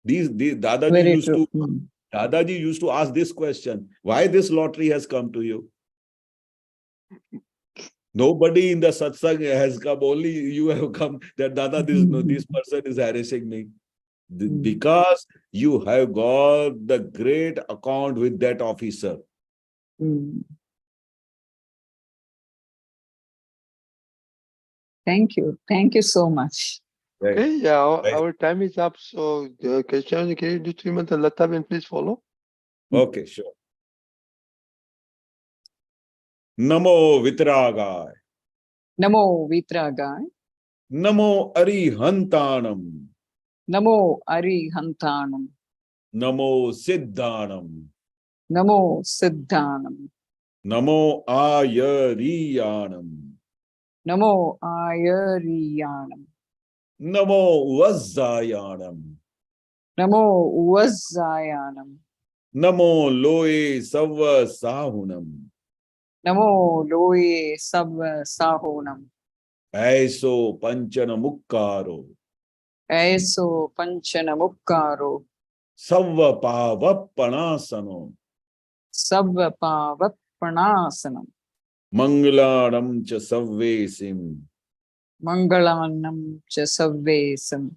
Dadaji used to ask this question, why this lottery has come to you? Nobody in the satsang has come, only you have come that Dada, this person is harassing me. Because you have got the great account with that officer. Thank you. Thank you so much. Okay, yeah, our time is up. So, Keshavanandji, can you do Srimanta Lataben, please follow? Okay, sure. Namo Vitragaya. Namo Vitragai. Namo Arihantanam. Namo Arihantanam. Namo Siddhanam. Namo Siddhanam. Namo Ayariyanam. Namo Ayariyanam. Namo Vazzayanam. Namo Vazzayanam. Namo Loe Savva Sahunam. Namo Loe Savva Sahonam. Aiso Panchana Mukkaro. Aiso Panchana Mukkaro. Savva Pavapanasano. Savva Pavappanasanam. Mangalanam cha Savvesim. Mangalanam cha Savvesam.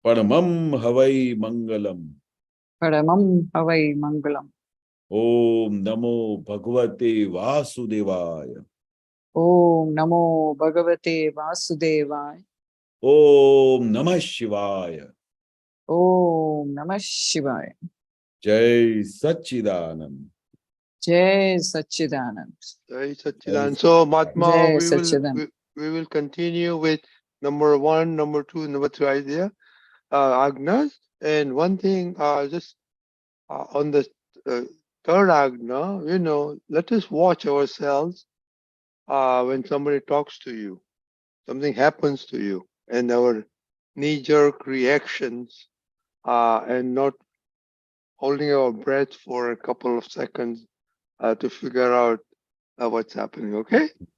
Paramam Havai Mangalam. Paramam Havai Mangalam. Om Namo Bhagavate Vasudevaya. Om Namo Bhagavate Vasudevaya. Om Namah Shivaya. Om Namah Shivaya. Jai Satchidanand. Jai Satchidanand. Jai Satchidanand. So, Mahatma, Jai we Satchidanand. will continue with number 1, number 2, number 3 idea, Agnas. And one thing, just on the third Agna, let us watch ourselves when somebody talks to you, something happens to you, and our knee-jerk reactions and not holding our breath for a couple of seconds to figure out what's happening, okay?